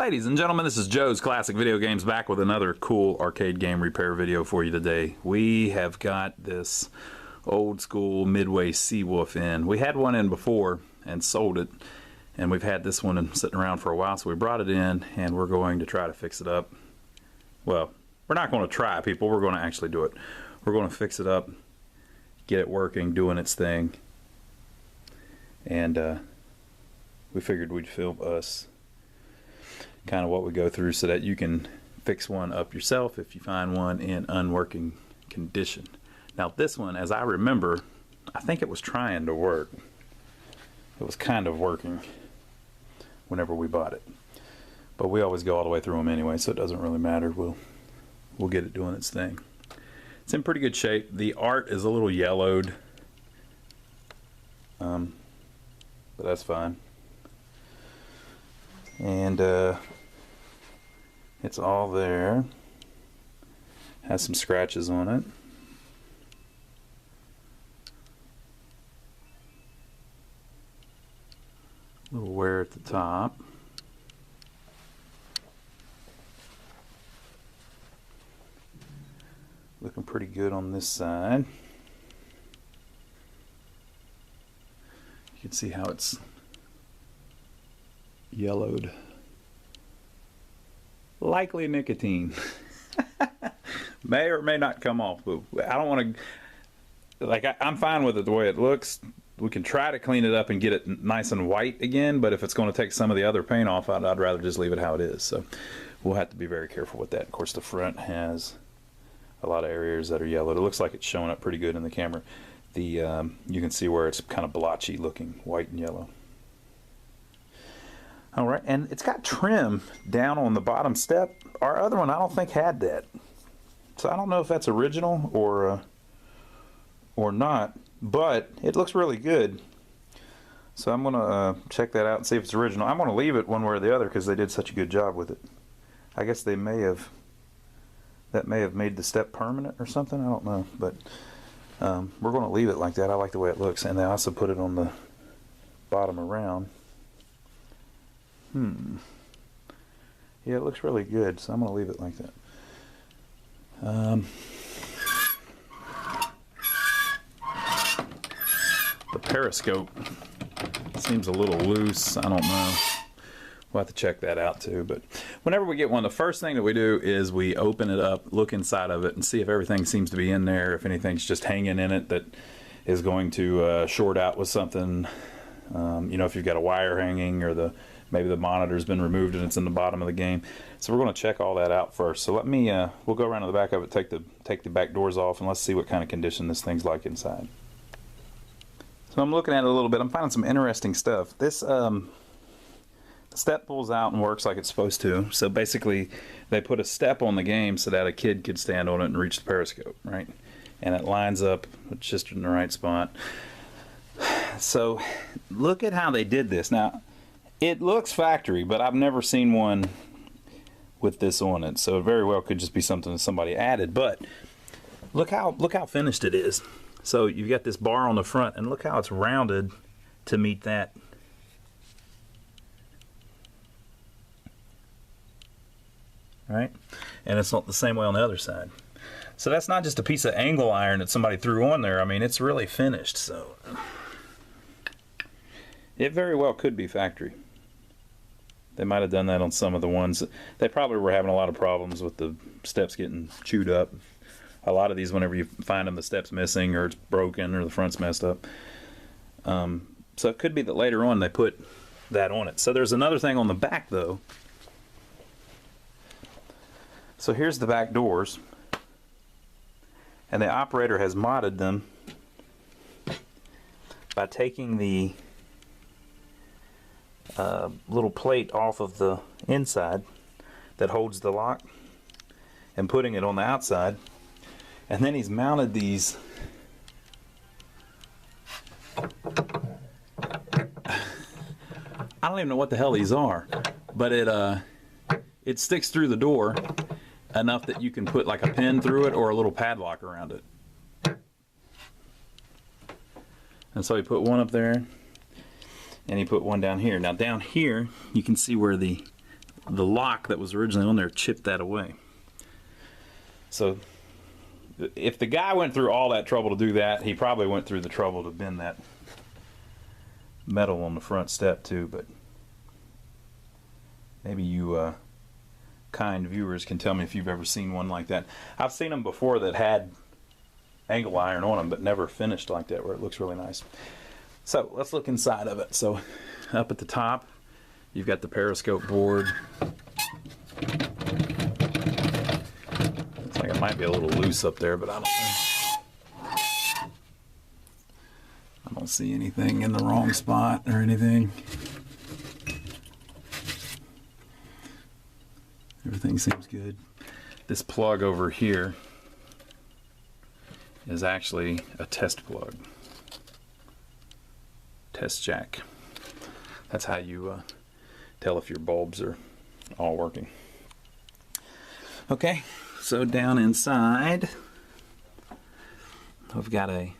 Ladies and gentlemen, this is Joe's Classic Video Games back with another cool arcade game repair video for you today. We have got this old school Midway Seawolf in. We had one in before and sold it, and we've had this one sitting around for a while, so we brought it in and we're going to try to fix it up. Well, we're not going to try, people, we're going to actually do it. We're going to fix it up, get it working, doing its thing, and we figured we'd film us kind of what we go through so that you can fix one up yourself if you find one in unworking condition. Now this one, as I remember, I think it was trying to work. It was kind of working whenever we bought it, but we always go all the way through them anyway, so it doesn't really matter. We'll get it doing its thing. It's in pretty good shape. The art is a little yellowed, but that's fine. And it's all there. Has some scratches on it. A little wear at the top. Looking pretty good on this side. You can see how it's yellowed. Likely nicotine. May or may not come off, but I don't want to, like, I'm fine with it the way it looks. We can try to clean it up and get it nice and white again, but if it's going to take some of the other paint off, I'd rather just leave it how it is. So we'll have to be very careful with that. Of course, the front has a lot of areas that are yellowed. It looks like it's showing up pretty good in the camera. The you can see where it's kind of blotchy looking, white and yellow. All right, and it's got trim down on the bottom step. Our other one, I don't think, had that. So I don't know if that's original or not, but it looks really good. So I'm gonna check that out and see if it's original. I'm gonna leave it one way or the other because they did such a good job with it. I guess they may have, that may have made the step permanent or something. I don't know, but we're gonna leave it like that. I like the way it looks, and they also put it on the bottom around. Yeah, it looks really good, so I'm going to leave it like that. The periscope seems a little loose. I don't know. We'll have to check that out too. But whenever we get one, the first thing that we do is we open it up, look inside of it, and see if everything seems to be in there, if anything's just hanging in it that is going to short out with something. You know, if you've got a wire hanging, or maybe the monitor's been removed and it's in the bottom of the game. So we're going to check all that out first. So let me, we'll go around to the back of it, take the back doors off, and let's see what kind of condition this thing's like inside. So I'm looking at it a little bit. I'm finding some interesting stuff. This step pulls out and works like it's supposed to. So basically, they put a step on the game so that a kid could stand on it and reach the periscope, right? And it lines up just in the right spot. So look at how they did this. Now, it looks factory, but I've never seen one with this on it, so it very well could just be something that somebody added. But look how finished it is. So you've got this bar on the front, and look how it's rounded to meet that. Right? And it's not the same way on the other side. So that's not just a piece of angle iron that somebody threw on there. I mean, it's really finished. So it very well could be factory. They might have done that on some of the ones. They probably were having a lot of problems with the steps getting chewed up. A lot of these, whenever you find them, the step's missing, or it's broken, or the front's messed up. So it could be that later on they put that on it. So there's another thing on the back, though. So here's the back doors, and the operator has modded them by taking the little plate off of the inside that holds the lock and putting it on the outside, and then he's mounted these I don't even know what the hell these are, but it sticks through the door enough that you can put like a pin through it or a little padlock around it. And so he put one up there, and he put one down here. Now down here, you can see where the the lock that was originally on there chipped that away. So if the guy went through all that trouble to do that, he probably went through the trouble to bend that metal on the front step too. But maybe you kind viewers can tell me if you've ever seen one like that. I've seen them before that had angle iron on them, but never finished like that, where it looks really nice. So let's look inside of it. So up at the top, you've got the periscope board. Looks like it might be a little loose up there, but I don't know. I don't see anything in the wrong spot or anything. Everything seems good. This plug over here is actually a test plug. Test jack. That's how you tell if your bulbs are all working. Okay, so down inside, we've got a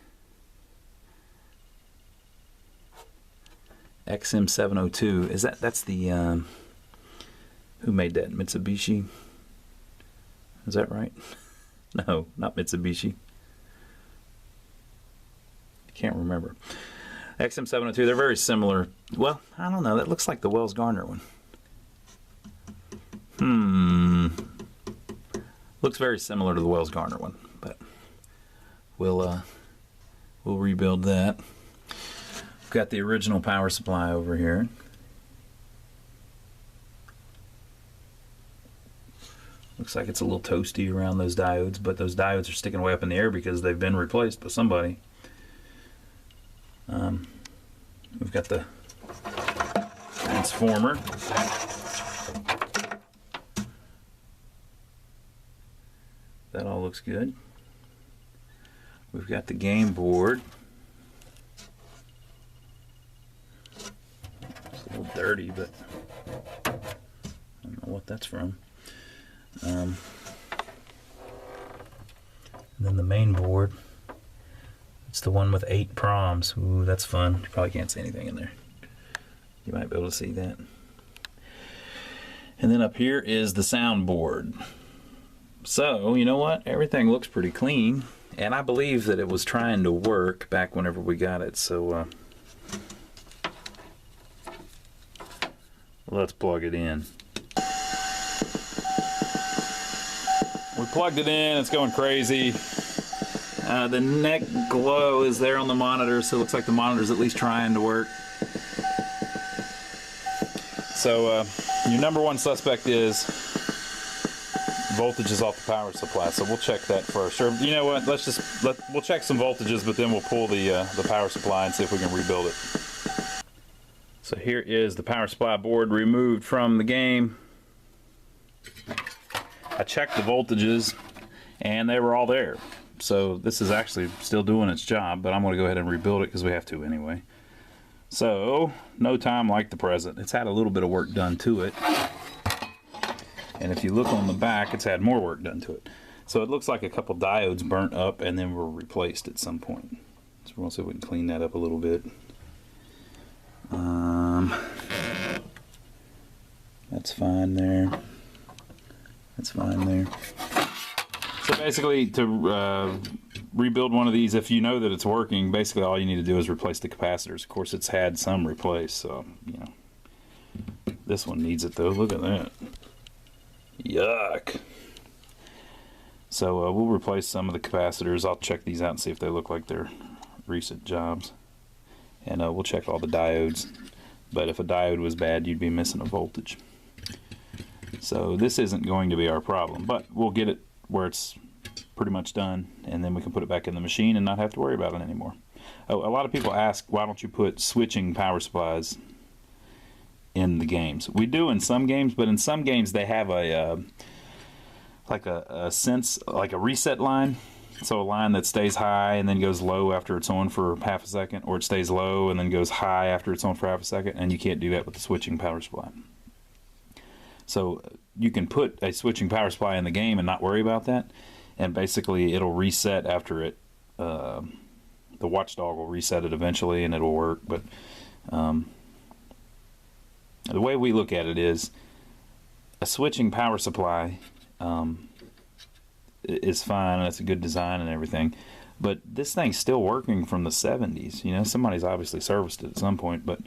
XM702. That's the who made that? Mitsubishi? Is that right? No, not Mitsubishi. I can't remember. XM702, they're very similar. Well, I don't know. That looks like the Wells Gardner one. Looks very similar to the Wells Gardner one, but we'll rebuild that. We've got the original power supply over here. Looks like it's a little toasty around those diodes, but those diodes are sticking way up in the air because they've been replaced by somebody. We've got the transformer. That all looks good. We've got the game board. It's a little dirty, but I don't know what that's from. And then the main board. It's the one with 8 proms. Ooh, that's fun. You probably can't see anything in there. You might be able to see that. And then up here is the soundboard. So, you know what? Everything looks pretty clean. And I believe that it was trying to work back whenever we got it. So, let's plug it in. We plugged it in. It's going crazy. The neck glow is there on the monitor, so it looks like the monitor's at least trying to work. So your number one suspect is voltage is off the power supply, so we'll check that first. Or you know what? We'll check some voltages, but then we'll pull the power supply and see if we can rebuild it. So here is the power supply board removed from the game. I checked the voltages, and they were all there. So this is actually still doing its job, but I'm going to go ahead and rebuild it because we have to anyway. So, no time like the present. It's had a little bit of work done to it. And if you look on the back, it's had more work done to it. So it looks like a couple diodes burnt up and then were replaced at some point. So we'll see if we can clean that up a little bit. That's fine there. That's fine there. So basically, to rebuild one of these, if you know that it's working, basically all you need to do is replace the capacitors. Of course, it's had some replaced, so, you know. This one needs it, though. Look at that. Yuck. So we'll replace some of the capacitors. I'll check these out and see if they look like they're recent jobs. And we'll check all the diodes. But if a diode was bad, you'd be missing a voltage. So this isn't going to be our problem, but we'll get it where it's pretty much done, and then we can put it back in the machine and not have to worry about it anymore. Oh, a lot of people ask, why don't you put switching power supplies in the games? We do in some games, but in some games they have a like a reset line. So a line that stays high and then goes low after it's on for half a second, or it stays low and then goes high after it's on for half a second, and you can't do that with the switching power supply. So you can put a switching power supply in the game and not worry about that, and basically it'll reset after it. The watchdog will reset it eventually, and it'll work. But the way we look at it is, a switching power supply is fine. That's a good design and everything. But this thing's still working from the 70s. You know, somebody's obviously serviced it at some point. But,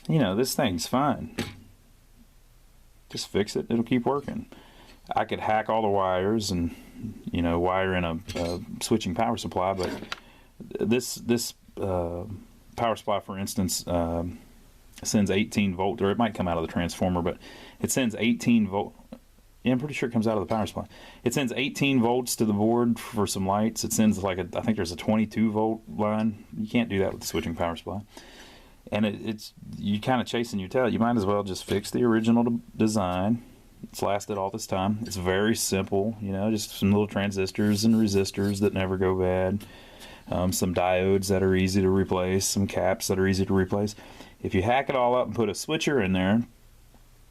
you know, this thing's fine. Just fix it. It'll keep working. I could hack all the wires and, you know, wire in a switching power supply. But this power supply, for instance, sends 18 volt, or it might come out of the transformer, but it sends 18 volt. Yeah, I'm pretty sure it comes out of the power supply. It sends 18 volts to the board for some lights. It sends like I think there's a 22 volt line. You can't do that with the switching power supply. And it's you kind of chasing your tail. You might as well just fix the original design. It's lasted all this time. It's very simple, you know, just some little transistors and resistors that never go bad. Some diodes that are easy to replace, some caps that are easy to replace. If you hack it all up and put a switcher in there,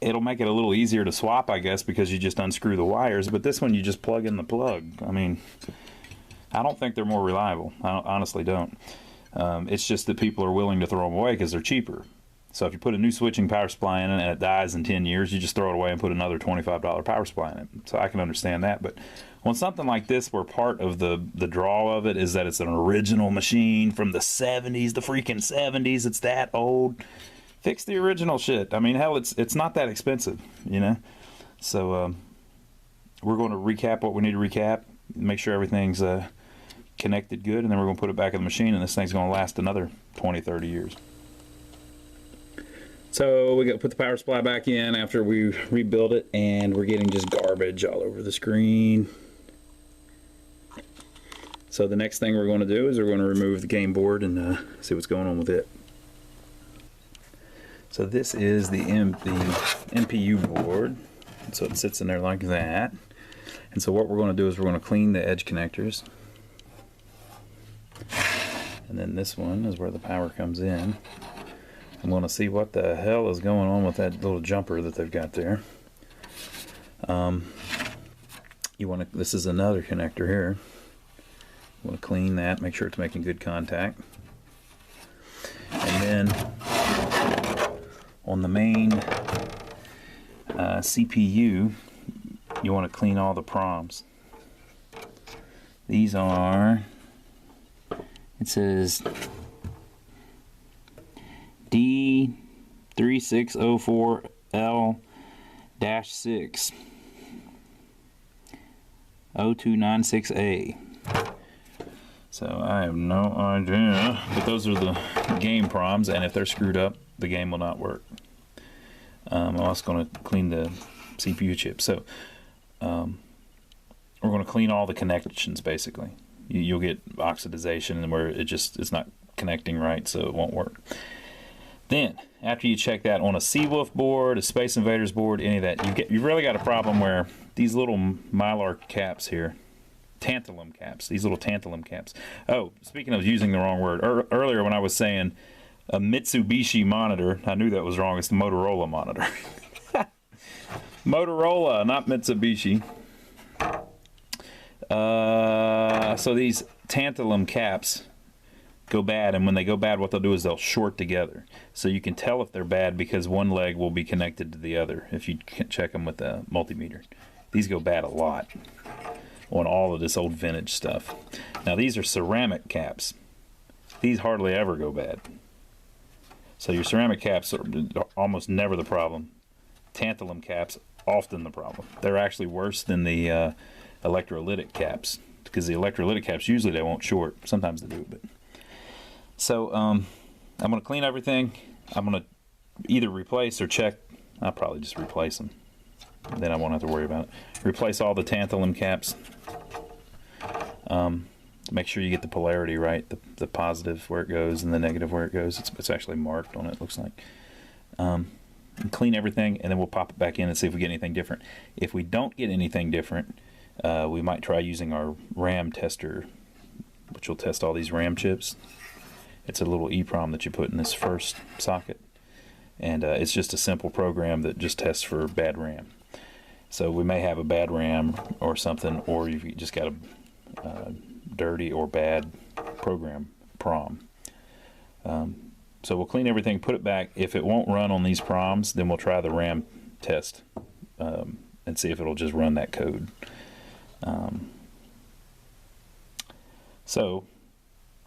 it'll make it a little easier to swap, I guess, because you just unscrew the wires. But this one, you just plug in the plug. I mean, I don't think they're more reliable. I honestly don't. It's just that people are willing to throw them away because they're cheaper. So if you put a new switching power supply in it and it dies in 10 years, you just throw it away and put another $25 power supply in it. So I can understand that. But on something like this, where part of the draw of it is that it's an original machine from the 70s, the freaking 70s, it's that old. Fix the original shit. I mean, hell, it's not that expensive, you know. So we're going to recap what we need to recap, make sure everything's connected good, and then we're going to put it back in the machine, and this thing's going to last another 20, 30 years. So we got to put the power supply back in after we rebuild it, and we're getting just garbage all over the screen. So the next thing we're going to do is we're going to remove the game board and see what's going on with it. So this is the MPU board. So it sits in there like that. And so what we're going to do is we're going to clean the edge connectors. And then this one is where the power comes in. I'm going to see what the hell is going on with that little jumper that they've got there. This is another connector here. You want to clean that, make sure it's making good contact. And then on the main CPU, you want to clean all the proms. These are, it says D3604L-6 0296A. So I have no idea, but those are the game proms, and if they're screwed up, the game will not work. I'm also going to clean the CPU chip. So we're going to clean all the connections, basically. You'll get oxidization and where it's not connecting right, so it won't work. Then, after you check that on a Seawolf board, a Space Invaders board, any of that, you've really got a problem where these little mylar caps here, tantalum caps, these little tantalum caps. Oh, speaking of using the wrong word, earlier when I was saying a Mitsubishi monitor, I knew that was wrong. It's the Motorola monitor. Motorola, not Mitsubishi. So these tantalum caps go bad, and when they go bad, what they'll do is they'll short together. So you can tell if they're bad because one leg will be connected to the other if you check them with a multimeter. These go bad a lot on all of this old vintage stuff. Now these are ceramic caps. These hardly ever go bad. So your ceramic caps are almost never the problem. Tantalum caps, often the problem. They're actually worse than the electrolytic caps, because the electrolytic caps, usually they won't short. Sometimes they do, but... So I'm going to clean everything. I'm going to either replace or check. I'll probably just replace them. Then I won't have to worry about it. Replace all the tantalum caps. Make sure you get the polarity right, the positive where it goes and the negative where it goes. It's actually marked on it, looks like. Clean everything, and then we'll pop it back in and see if we get anything different. If we don't get anything different, we might try using our RAM tester, which will test all these RAM chips. It's a little EEPROM that you put in this first socket, and it's just a simple program that just tests for bad RAM. So we may have a bad RAM or something, or you've just got a dirty or bad program PROM. So we'll clean everything, put it back. If it won't run on these PROMs, then we'll try the RAM test and see if it'll just run that code. So,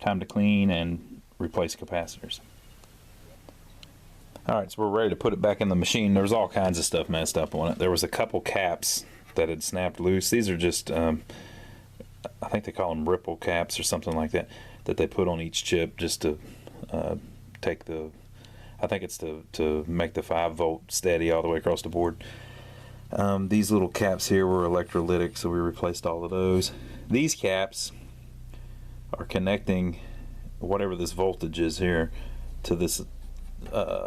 time to clean and replace capacitors. Alright, so we're ready to put it back in the machine. There was all kinds of stuff messed up on it. There was a couple caps that had snapped loose. These are just, I think they call them ripple caps or something like that, that they put on each chip just to take the, I think it's to make the 5-volt steady all the way across the board. These little caps here were electrolytic, so we replaced all of those. These caps are connecting whatever this voltage is here to this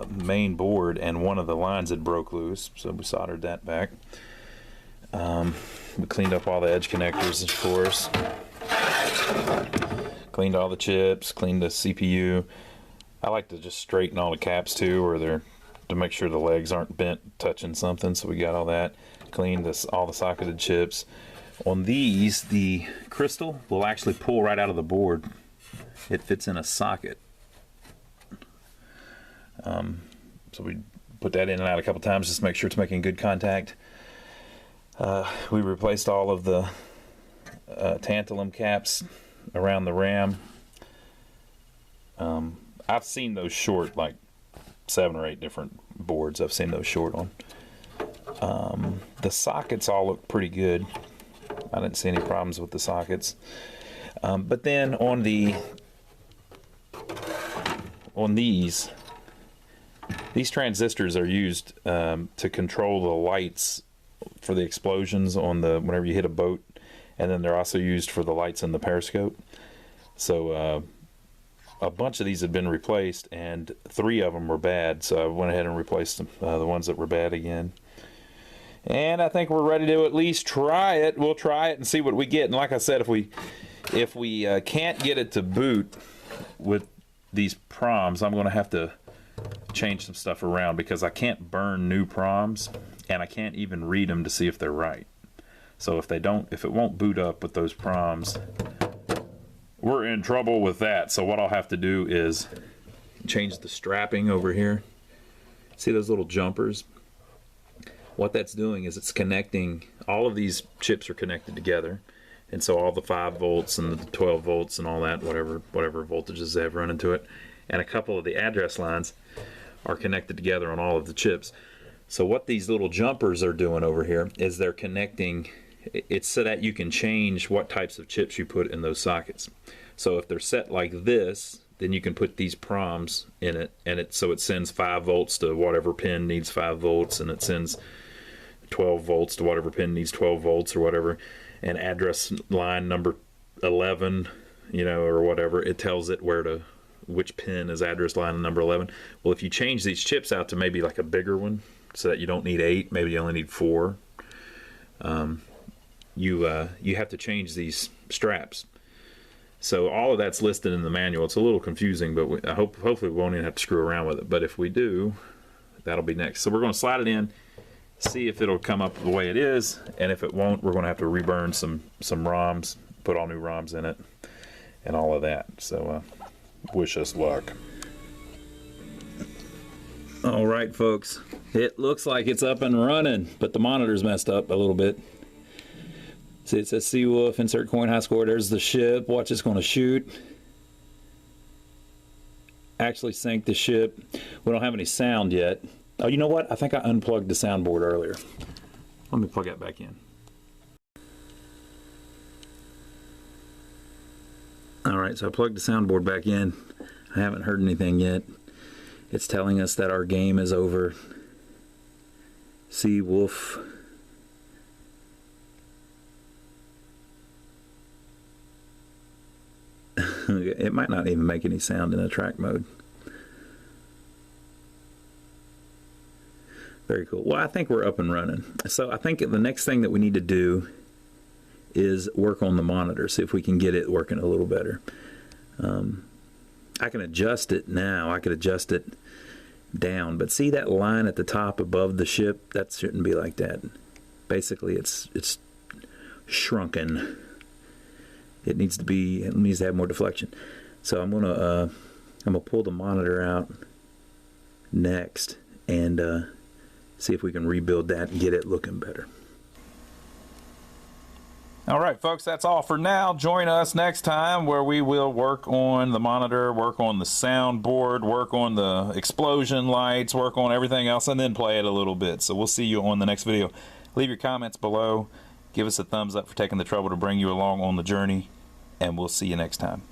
main board, and one of the lines had broke loose, so we soldered that back. We cleaned up all the edge connectors, of course. Cleaned all the chips, cleaned the CPU. I like to just straighten all the caps too, or they're to make sure the legs aren't bent touching something, so we got all that. Cleaned all the socketed chips. On these, the crystal will actually pull right out of the board. It fits in a socket. So we put that in and out a couple times just to make sure it's making good contact. We replaced all of the tantalum caps around the RAM. I've seen those short like 7 or 8 different boards. I've seen those short on. The sockets all look pretty good. I didn't see any problems with the sockets. But then on these transistors are used to control the lights for the explosions on the whenever you hit a boat, and then they're also used for the lights in the periscope. So a bunch of these had been replaced, and 3 of them were bad, so I went ahead and replaced them, the ones that were bad again. And I think we're ready to at least try it. We'll try it and see what we get. And like I said, if we can't get it to boot with these proms, I'm going to have to change some stuff around, because I can't burn new proms, and I can't even read them to see if they're right. So if it won't boot up with those proms, we're in trouble with that. So what I'll have to do is change the strapping over here. See those little jumpers? What that's doing is it's connecting, all of these chips are connected together, and so all the 5 volts and the 12 volts and all that, whatever voltages they have run into it, and a couple of the address lines are connected together on all of the chips. So what these little jumpers are doing over here is they're connecting, it's so that you can change what types of chips you put in those sockets. So if they're set like this, then you can put these proms in it, and so it sends 5 volts to whatever pin needs 5 volts, and it sends 12 volts to whatever pin needs 12 volts or whatever, and address line number 11, or whatever, it tells it which pin is address line number 11. Well, if you change these chips out to maybe like a bigger one, so that you don't need 8, maybe you only need 4, you have to change these straps. So all of that's listed in the manual. It's a little confusing, but hopefully we won't even have to screw around with it. But if we do, that'll be next. So we're going to slide it in, see if it'll come up the way it is, and if it won't, we're going to have to reburn some ROMs, put all new ROMs in it, and all of that. So wish us luck. All right, folks, it looks like it's up and running, but the monitor's messed up a little bit. See, it says Seawolf, insert coin, high score. There's the ship. Watch, it's going to shoot. Actually sync the ship. We don't have any sound yet. Oh, you know what? I think I unplugged the soundboard earlier. Let me plug that back in. All right, so I plugged the soundboard back in. I haven't heard anything yet. It's telling us that our game is over. Seawolf. It might not even make any sound in attract mode. Very cool. Well, I think we're up and running. So I think the next thing that we need to do is work on the monitor, see if we can get it working a little better. I can adjust it now. I could adjust it down, but see that line at the top above the ship? That shouldn't be like that. Basically, it's shrunken. It needs to have more deflection. So I'm gonna pull the monitor out next and see if we can rebuild that and get it looking better. All right, folks, that's all for now. Join us next time where we will work on the monitor, work on the soundboard, work on the explosion lights, work on everything else, and then play it a little bit. So we'll see you on the next video. Leave your comments below. Give us a thumbs up for taking the trouble to bring you along on the journey, and we'll see you next time.